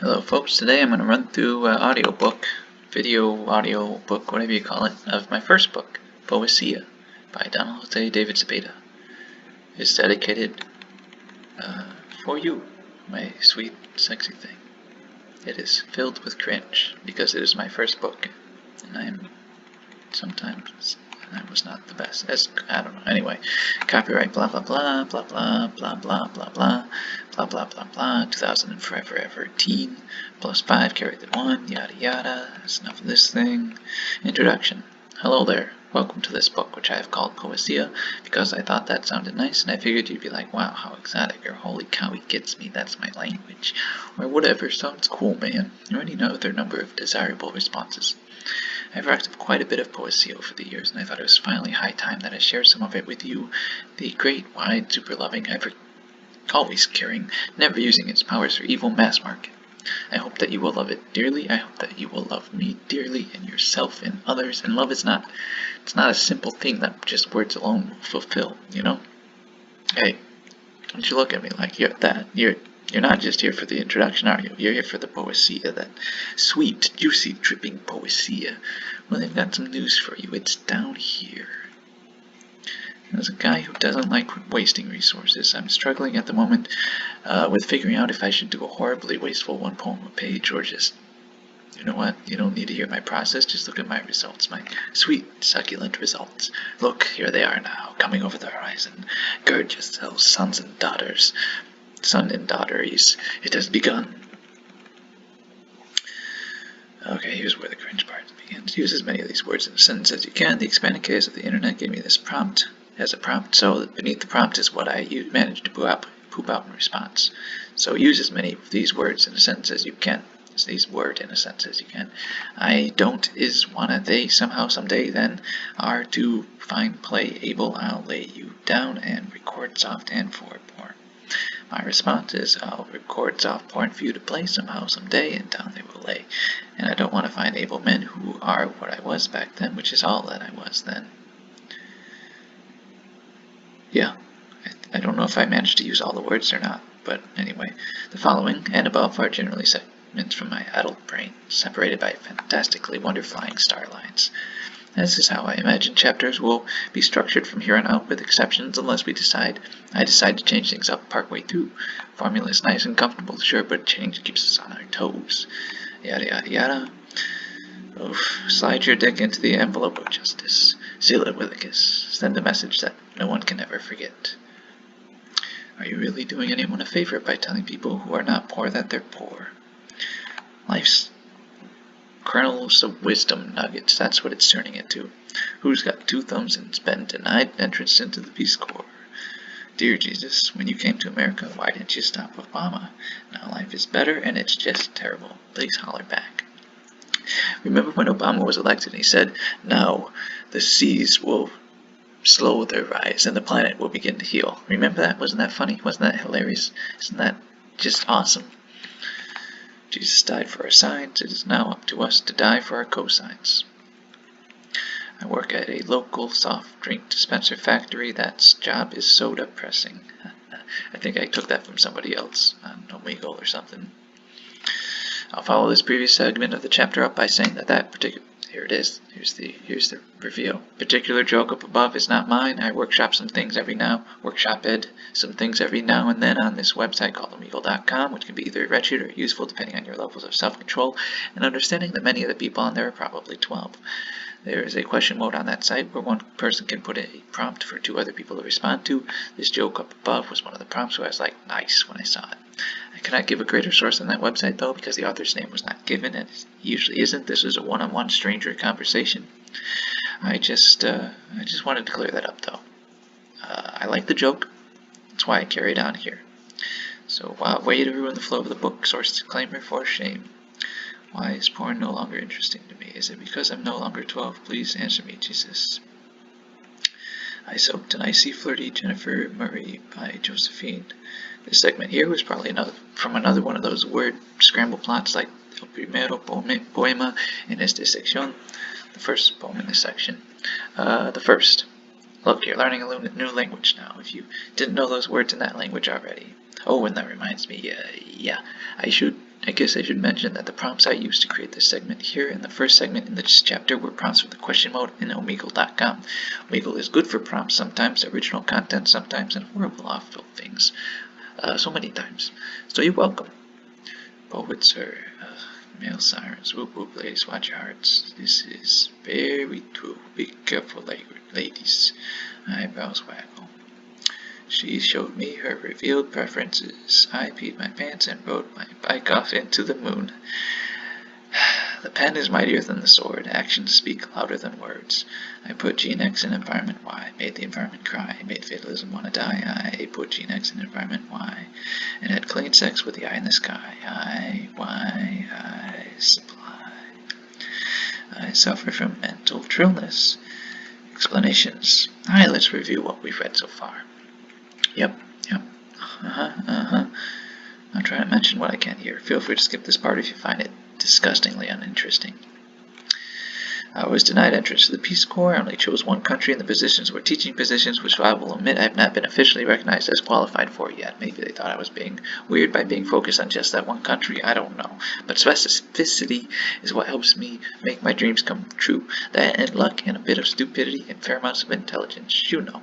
Hello folks, today I'm going to run through an audiobook, audio book, whatever you call it, of my first book, Poesía, by Donald Jose David Zepeda. It's dedicated for you, my sweet, sexy thing. It is filled with cringe, because it is my first book, and I was not the best, I don't know, anyway, copyright blah blah blah, blah blah, blah blah blah blah, blah blah blah blah, 2000 and forever teen, +5, carry the 1, yada yada, that's enough of this thing. Introduction. Hello there, welcome to this book, which I have called Poesía, because I thought that sounded nice, and I figured you'd be like, wow, how exotic, or holy cow, he gets me, that's my language, or whatever, sounds cool, man. You already know their number of desirable responses. I've racked up quite a bit of poesy over the years, and I thought it was finally high time that I shared some of it with you, the great, wide, super-loving, always caring, never using its powers for evil mass market. I hope that you will love it dearly. I hope that you will love me dearly, and yourself and others. And love is it's not a simple thing that just words alone will fulfill, you know? Hey, don't you look at me like you're not just here for the introduction, are you? You're here for the poesía, that sweet, juicy, dripping poesía. Well, they've got some news for you. It's down here. As a guy who doesn't like wasting resources, I'm struggling at the moment with figuring out if I should do a horribly wasteful one poem a page, or just, you know what, you don't need to hear my process, just look at my results, my sweet, succulent results. Look, here they are now, coming over the horizon, gorgeous those sons and daughters. Son and daughteries, it has begun. Okay, here's where the cringe part begins. Use as many of these words in a sentence as you can. The expanded case of the internet gave me this prompt as a prompt, so beneath the prompt is what I managed to poop out in response. So use as many of these words in a sentence as you can. I don't, is, wanna, they, somehow, someday, then, are, to, find, play, able, I'll lay you down and record soft and forward porn. My response is, I'll record soft porn for you to play somehow, someday, and down they will lay. And I don't want to find able men who are what I was back then, which is all that I was then. Yeah, I don't know if I managed to use all the words or not, but anyway, the following and above are generally segments from my adult brain, separated by fantastically wonder-flying star lines. This is how I imagine chapters will be structured from here on out, with exceptions unless I decide to change things up partway through. Formula is nice and comfortable, sure, but change keeps us on our toes. Yada yada yada. Oof. Slide your dick into the envelope of justice. Seal it with a kiss. Send a message that no one can ever forget. Are you really doing anyone a favor by telling people who are not poor that they're poor? Life's kernels of wisdom nuggets, that's what it's turning into. Who's got 2 thumbs and's been denied entrance into the Peace Corps? Dear Jesus, when you came to America, why didn't you stop Obama? Now life is better and it's just terrible. Please holler back. Remember when Obama was elected and he said, now the seas will slow their rise and the planet will begin to heal. Remember that? Wasn't that funny? Wasn't that hilarious? Isn't that just awesome? Jesus died for our signs. It is now up to us to die for our cosigns. I work at a local soft drink dispenser factory. That's job is soda pressing. I think I took that from somebody else on Omegle or something. I'll follow this previous segment of the chapter up by saying that particular... Here it is. Here's the reveal. Particular joke up above is not mine. I workshop some things every now and then on this website called Omegle.com, which can be either wretched or useful depending on your levels of self-control and understanding that many of the people on there are probably 12. There is a question mode on that site where one person can put a prompt for 2 other people to respond to. This joke up above was one of the prompts, so I was like, nice, when I saw it. I cannot give a greater source on that website, though, because the author's name was not given, and it usually isn't. This was a one-on-one stranger conversation. I just wanted to clear that up, though. I like the joke. That's why I carried on here. So, wow, way to ruin the flow of the book. Source disclaimer, for shame. Why is porn no longer interesting to me? Is it because I'm no longer 12? Please answer me, Jesus. I soaked an icy, flirty Jennifer Murray by Josephine. This segment here was probably from another one of those word scramble plots like El Primero Poema en esta sección, the first poem in this section. The first. Look, you're learning a new language now, if you didn't know those words in that language already. Oh, and that reminds me, I should I guess I should mention that the prompts I used to create this segment here in the first segment in this chapter were prompts from the question mode in Omegle.com. Omegle is good for prompts sometimes, original content sometimes, and horrible awful things. So many times. So you're welcome. Poets are male sirens. Whoop whoop, ladies, watch your hearts. This is very true. Be careful, ladies. Eyebrows waggle. She showed me her revealed preferences. I peed my pants and rode my bike off into the moon. The pen is mightier than the sword. Actions speak louder than words. I put Gene X in environment Y. Made the environment cry. Made fatalism want to die. I put Gene X in environment Y. And had clean sex with the eye in the sky. I supply. I suffer from mental trillness. Explanations. Alright, let's review what we've read so far. Yep. I'll try to mention what I can here. Feel free to skip this part if you find it disgustingly uninteresting. I was denied entrance to the Peace Corps. I only chose one country, and the positions were teaching positions, which I will admit I have not been officially recognized as qualified for yet. Maybe they thought I was being weird by being focused on just that one country. I don't know. But specificity is what helps me make my dreams come true. That and luck and a bit of stupidity and fair amounts of intelligence, you know.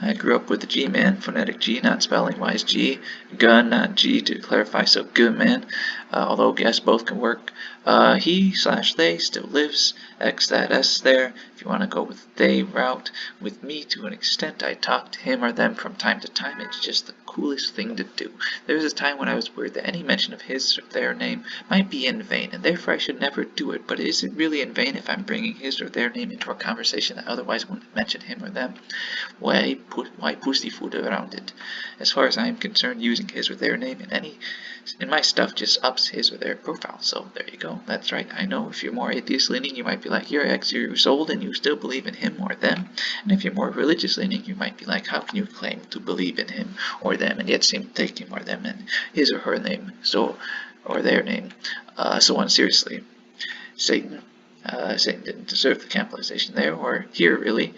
I grew up with the G-man, phonetic G, not spelling-wise G, gun, not G, to clarify, so good man, although guess both can work. He/they still lives, X that S there, if you want to go with they route. With me, to an extent, I talk to him or them from time to time. It's just the coolest thing to do. There was a time when I was worried that any mention of his or their name might be in vain, and therefore I should never do it. But is it really in vain if I'm bringing his or their name into a conversation that otherwise wouldn't mention him or them? Why pussyfoot around it? As far as I am concerned, using his or their name in my stuff just ups his or their profile. So there you go. That's right. I know if you're more atheist leaning, you might be like, you're X years old and you still believe in him or them. And if you're more religious leaning, you might be like, how can you claim to believe in him or them and yet seem to take him or them and his or her name, or their name, so on. Seriously, Satan didn't deserve the capitalization there or here, really.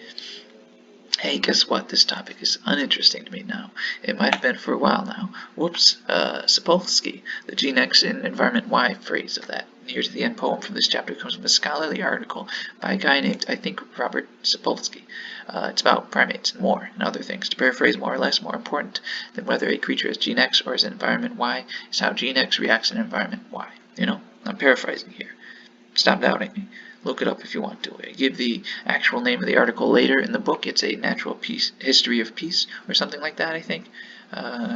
Hey, guess what? This topic is uninteresting to me now. It might have been for a while now. Whoops. Sapolsky, the Gene X in environment Y phrase of that near to the end poem from this chapter comes from a scholarly article by a guy named, I think, Robert Sapolsky. It's about primates and more and other things. To paraphrase, more or less, more important than whether a creature is Gene X or is in environment Y is how Gene X reacts in environment Y. You know, I'm paraphrasing here. Stop doubting me. Look it up if you want to. I give the actual name of the article later in the book. It's a natural history of peace or something like that, I think.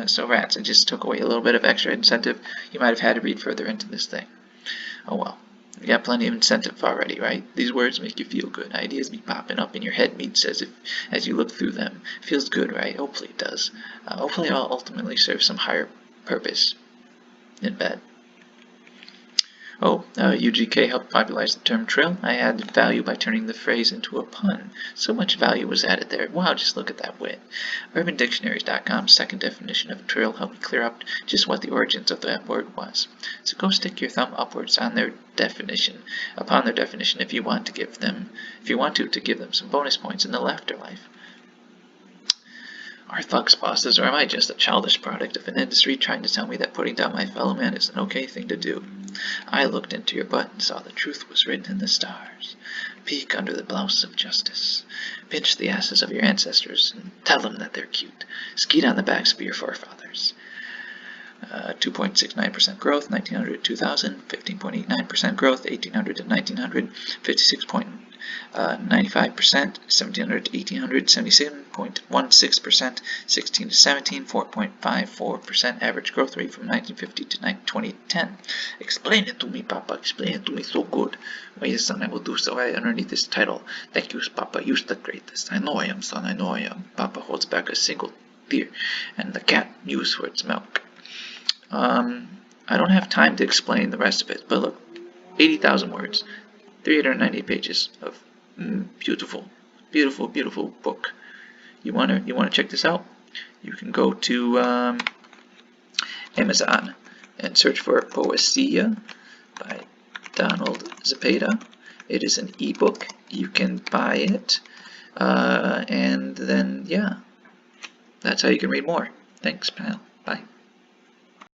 So rats, I just took away a little bit of extra incentive you might have had to read further into this thing. Oh well. You got plenty of incentive already, right? These words make you feel good. Ideas be popping up in your head, meets as you look through them. Feels good, right? Hopefully it does. Hopefully it'll ultimately serve some higher purpose in bed. UGK helped popularize the term trill. I added value by turning the phrase into a pun. So much value was added there. Wow, just look at that wit. UrbanDictionaries.com's second definition of trill helped me clear up just what the origins of that word was. So go stick your thumb upwards on their definition, if you want to give them some bonus points in the afterlife. Are thugs bosses, or am I just a childish product of an industry trying to tell me that putting down my fellow man is an okay thing to do? I looked into your butt and saw the truth was written in the stars. Peek under the blouse of justice. Pinch the asses of your ancestors and tell them that they're cute. Skeet on the backs of your forefathers. 2.69% growth, 1900 to 2000, 15.89% growth, 1800 to 1900, 56.95%, 1700 to 1800, 77.16%, 16 to 17, 4.54% average growth rate from 1950 to 2010. Explain it to me, Papa. Explain it to me so good. Well, yes, son, I will do so. Right underneath this title. Thank you, Papa. You're the greatest. I know I am, son. I know I am. Papa holds back a single tear, and the cat mews for its milk. I don't have time to explain the rest of it, but look, 80,000 words, 390 pages of beautiful, beautiful, beautiful book. You wanna check this out? You can go to Amazon and search for Poesía by Donald Zepeda. It is an ebook. You can buy it, and then yeah, that's how you can read more. Thanks, pal. Bye.